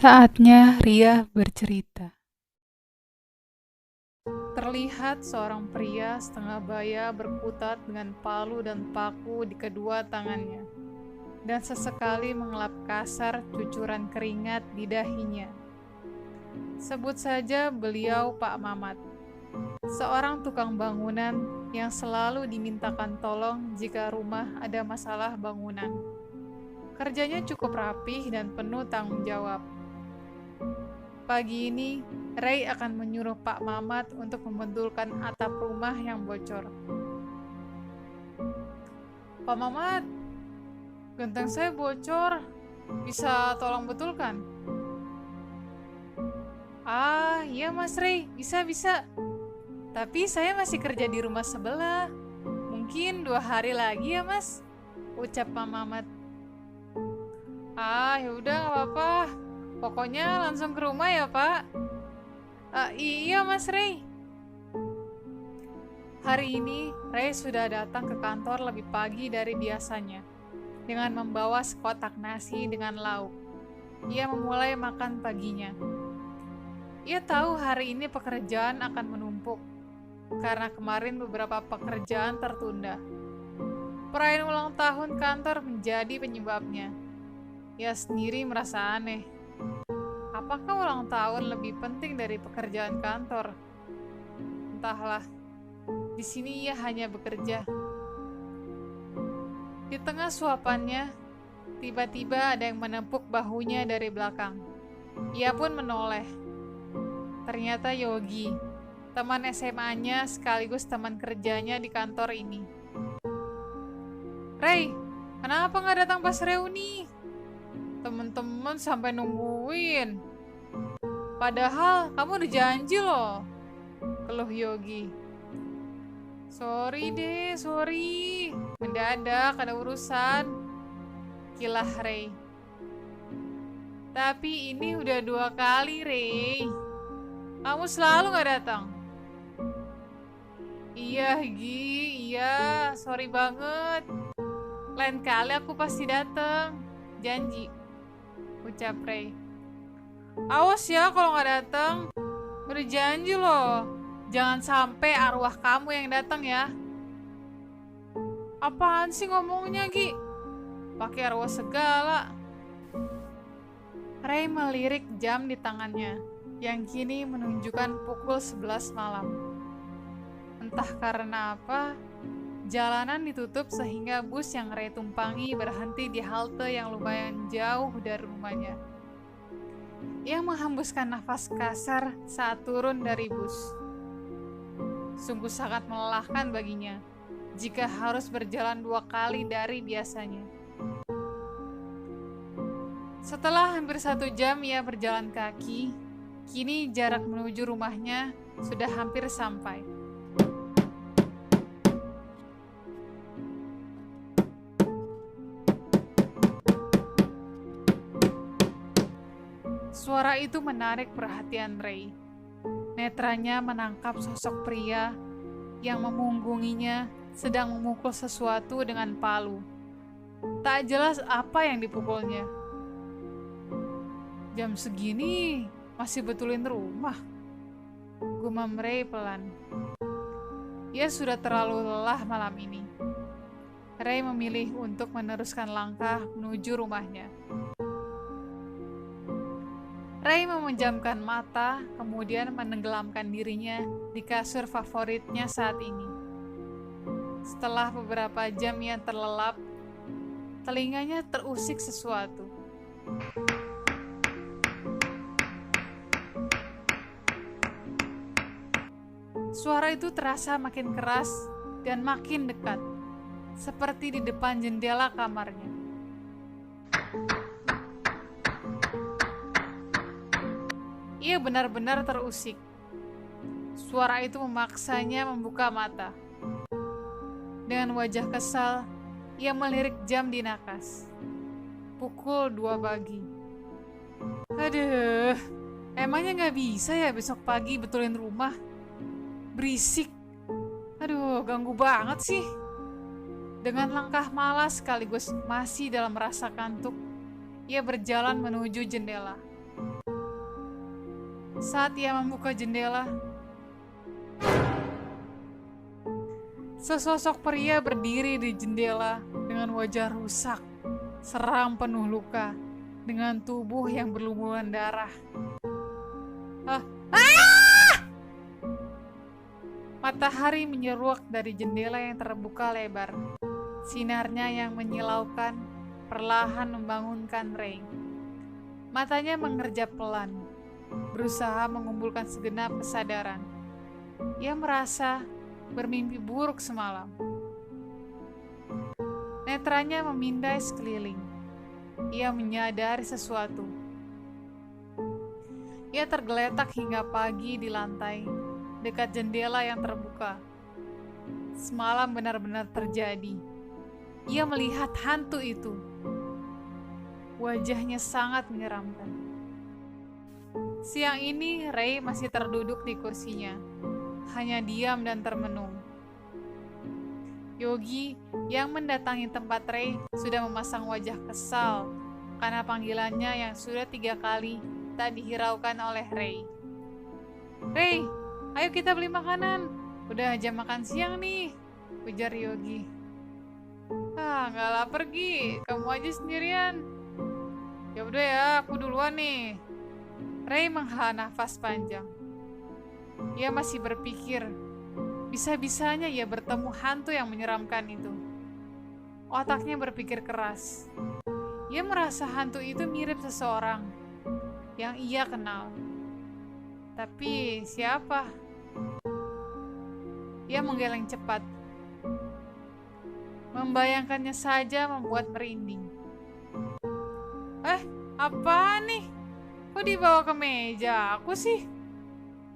Saatnya Ria bercerita. Terlihat seorang pria setengah baya berkutat dengan palu dan paku di kedua tangannya, dan sesekali mengelap kasar cucuran keringat di dahinya. Sebut saja beliau Pak Mamat, seorang tukang bangunan yang selalu dimintakan tolong jika rumah ada masalah bangunan. Kerjanya cukup rapih dan penuh tanggung jawab. Pagi ini, Ray akan menyuruh Pak Mamat untuk membetulkan atap rumah yang bocor. Pak Mamat, genteng saya bocor. Bisa tolong betulkan? Ah, iya Mas Ray, bisa. Tapi saya masih kerja di rumah sebelah. Mungkin 2 hari lagi ya Mas, ucap Pak Mamat. Ah, yaudah gak apa-apa. Pokoknya langsung ke rumah ya Pak. Iya Mas Ray. Hari ini Ray sudah datang ke kantor lebih pagi dari biasanya dengan membawa sekotak nasi dengan lauk. Ia memulai makan paginya. Ia tahu hari ini pekerjaan akan menumpuk karena kemarin beberapa pekerjaan tertunda. Perayaan ulang tahun kantor menjadi penyebabnya. Ia sendiri merasa aneh. Apakah ulang tahun lebih penting dari pekerjaan kantor? Entahlah. Di sini ia hanya bekerja. Di tengah suapannya, tiba-tiba ada yang menepuk bahunya dari belakang. Ia pun menoleh. Ternyata Yogi, teman SMA-nya sekaligus teman kerjanya di kantor ini. Ray, kenapa nggak datang pas reuni? Temen-temen sampai nungguin. Padahal kamu udah janji loh, keluh Yogi. Sorry. Mendadak ada urusan, kilah Ray. Tapi ini udah 2 kali, Ray. Kamu selalu gak datang. Iya, sorry banget. Lain kali aku pasti datang, janji, ucap Ray. Awas ya kalau gak datang. Udah janji loh. Jangan sampai arwah kamu yang datang ya. Apaan sih ngomongnya, Gi? Pakai arwah segala. Ray melirik jam di tangannya, yang kini menunjukkan pukul 11 malam. Entah karena apa, jalanan ditutup sehingga bus yang Ray tumpangi berhenti di halte yang lumayan jauh dari rumahnya. Ia menghembuskan nafas kasar saat turun dari bus. Sungguh sangat melelahkan baginya jika harus berjalan 2 kali dari biasanya. Setelah hampir 1 jam ia berjalan kaki, kini jarak menuju rumahnya sudah hampir sampai. Suara itu menarik perhatian Ray. Netranya menangkap sosok pria yang memunggunginya sedang memukul sesuatu dengan palu. Tak jelas apa yang dipukulnya. Jam segini masih betulin rumah, gumam Ray pelan. Ia sudah terlalu lelah malam ini. Ray memilih untuk meneruskan langkah menuju rumahnya. Ray memejamkan mata, kemudian menenggelamkan dirinya di kasur favoritnya saat ini. Setelah beberapa jam ia terlelap, telinganya terusik sesuatu. Suara itu terasa makin keras dan makin dekat, seperti di depan jendela kamarnya. Ia benar-benar terusik. Suara itu memaksanya membuka mata. Dengan wajah kesal, ia melirik jam di nakas. Pukul 2 pagi. Aduh, emangnya gak bisa ya besok pagi betulin rumah? Berisik. Aduh, ganggu banget sih. Dengan langkah malas sekaligus masih dalam rasa kantuk, ia berjalan menuju jendela. Saat ia membuka jendela, sesosok pria berdiri di jendela dengan wajah rusak, seram penuh luka, dengan tubuh yang berlumuran darah. Ah! Matahari menyeruak dari jendela yang terbuka lebar. Sinarnya yang menyilaukan perlahan membangunkan Ray. Matanya mengerjap pelan, berusaha mengumpulkan segenap kesadaran. Ia merasa bermimpi buruk semalam. Netranya memindai sekeliling. Ia menyadari sesuatu. Ia tergeletak hingga pagi di lantai, dekat jendela yang terbuka. Semalam benar-benar terjadi. Ia melihat hantu itu. Wajahnya sangat menyeramkan. Siang ini, Ray masih terduduk di kursinya, hanya diam dan termenung. Yogi yang mendatangi tempat Ray sudah memasang wajah kesal karena panggilannya yang sudah 3 kali tak dihiraukan oleh Ray. "Ray, ayo kita beli makanan. Udah jam makan siang nih," ujar Yogi. "Nggak lapar, Gi. Kamu aja sendirian." "Ya udah ya, aku duluan nih." Ray menghela nafas panjang. Ia masih berpikir, bisa-bisanya ia bertemu hantu yang menyeramkan itu. Otaknya berpikir keras. Ia merasa hantu itu mirip seseorang yang ia kenal. Tapi siapa? Ia menggeleng cepat. Membayangkannya saja membuat merinding. Apa nih? Kok dibawa ke meja aku sih?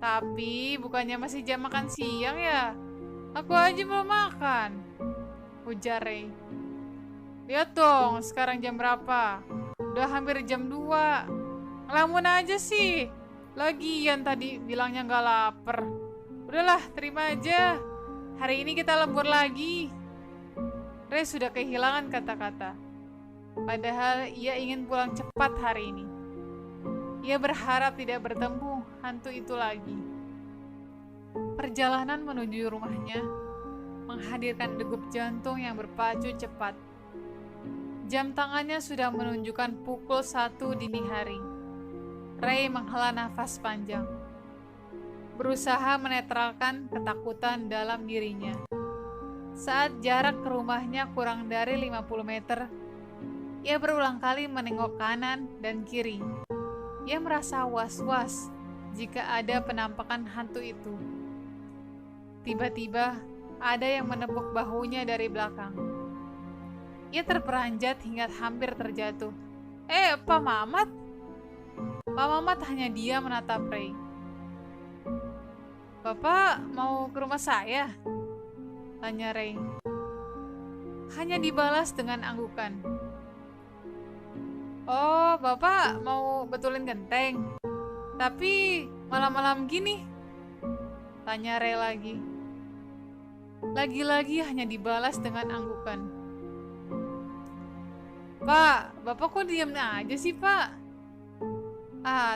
Tapi bukannya masih jam makan siang ya? Aku aja belum makan, ujar Ray. "Lihat dong, sekarang jam berapa? Udah hampir jam 2. Ngelamun aja sih. Lagian tadi bilangnya gak lapar. Udahlah, terima aja. Hari ini kita lembur lagi." Ray sudah kehilangan kata-kata. Padahal ia ingin pulang cepat hari ini. Ia berharap tidak bertemu hantu itu lagi. Perjalanan menuju rumahnya menghadirkan degup jantung yang berpacu cepat. Jam tangannya sudah menunjukkan pukul 1 dini hari. Ray menghela nafas panjang, berusaha menetralkan ketakutan dalam dirinya. Saat jarak ke rumahnya kurang dari 50 meter, ia berulang kali menengok kanan dan kiri. Ia merasa was-was jika ada penampakan hantu itu. Tiba-tiba, ada yang menepuk bahunya dari belakang. Ia terperanjat hingga hampir terjatuh. Pak Mamat?" Pak Mamat hanya diam menatap Ray. "Bapak mau ke rumah saya?" tanya Ray. Hanya dibalas dengan anggukan. "Oh, Bapak mau betulin genteng? Tapi malam-malam gini?" tanya Ray lagi. Lagi-lagi hanya dibalas dengan anggukan. "Pak, Bapak kok diam aja sih, Pak?"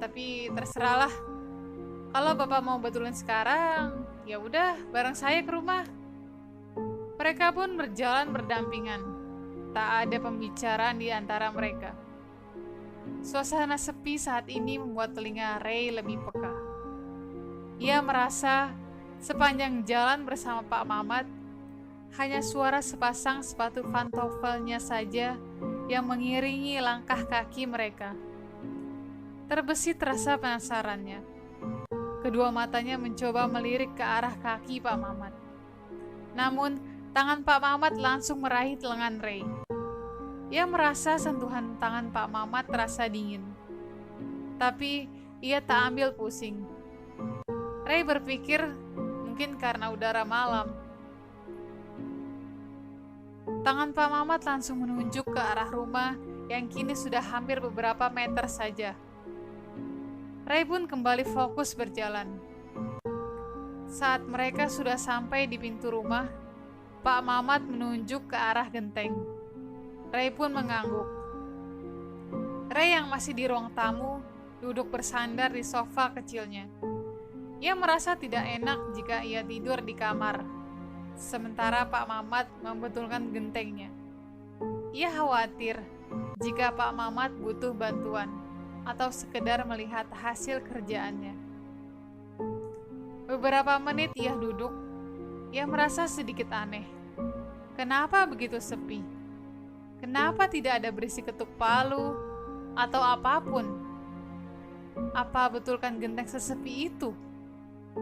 Tapi terserahlah. Kalau Bapak mau betulin sekarang, ya udah bareng saya ke rumah." Mereka pun berjalan berdampingan. Tak ada pembicaraan di antara mereka. Suasana sepi saat ini membuat telinga Ray lebih peka. Ia merasa sepanjang jalan bersama Pak Mamat, hanya suara sepasang sepatu pantofelnya saja yang mengiringi langkah kaki mereka. Terbesit rasa penasarannya. Kedua matanya mencoba melirik ke arah kaki Pak Mamat. Namun, tangan Pak Mamat langsung meraih lengan Ray. Ia merasa sentuhan tangan Pak Mamat terasa dingin. Tapi, ia tak ambil pusing. Ray berpikir mungkin karena udara malam. Tangan Pak Mamat langsung menunjuk ke arah rumah yang kini sudah hampir beberapa meter saja. Ray pun kembali fokus berjalan. Saat mereka sudah sampai di pintu rumah, Pak Mamat menunjuk ke arah genteng. Ray pun mengangguk. Ray yang masih di ruang tamu duduk bersandar di sofa kecilnya. Ia merasa tidak enak jika ia tidur di kamar, sementara Pak Mamat membetulkan gentengnya. Ia khawatir jika Pak Mamat butuh bantuan atau sekedar melihat hasil kerjaannya. Beberapa menit ia duduk, ia merasa sedikit aneh. Kenapa begitu sepi? Kenapa tidak ada berisi ketuk palu atau apapun? Apa betulkan genteng sesepi itu?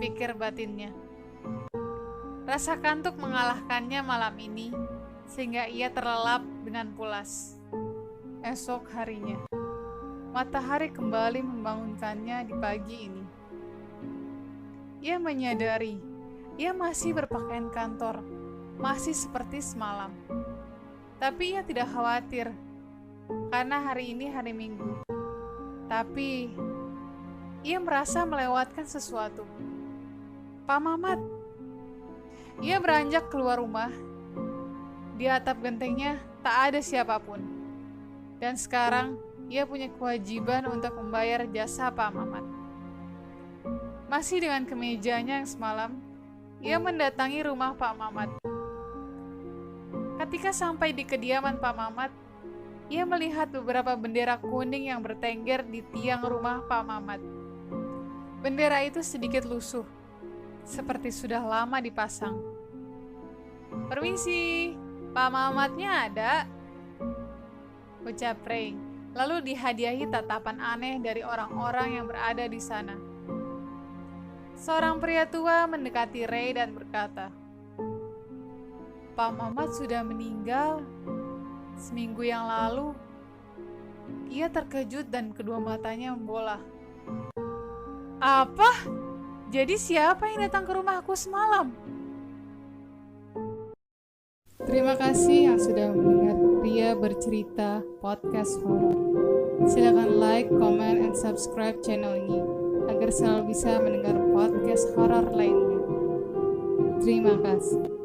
Pikir batinnya. Rasa kantuk mengalahkannya malam ini, sehingga ia terlelap dengan pulas. Esok harinya, matahari kembali membangunkannya di pagi ini. Ia menyadari, ia masih berpakaian kantor, masih seperti semalam. Tapi ia tidak khawatir, karena hari ini hari Minggu. Tapi, ia merasa melewatkan sesuatu. Pak Mamat. Ia beranjak keluar rumah. Di atap gentengnya tak ada siapapun. Dan sekarang ia punya kewajiban untuk membayar jasa Pak Mamat. Masih dengan kemejanya yang semalam, ia mendatangi rumah Pak Mamat. Ketika sampai di kediaman Pak Mamat, ia melihat beberapa bendera kuning yang bertengger di tiang rumah Pak Mamat. Bendera itu sedikit lusuh, seperti sudah lama dipasang. "Permisi, Pak Mamatnya ada?" ucap Ray, lalu dihadiahi tatapan aneh dari orang-orang yang berada di sana. Seorang pria tua mendekati Ray dan berkata, "Pak Mamat sudah meninggal seminggu yang lalu." Ia terkejut dan kedua matanya membola. "Apa? Jadi siapa yang datang ke rumahku semalam?" Terima kasih yang sudah mendengar Pria Bercerita Podcast Horor. Silakan like, comment, and subscribe channel ini agar selalu bisa mendengar podcast horor lainnya. Terima kasih.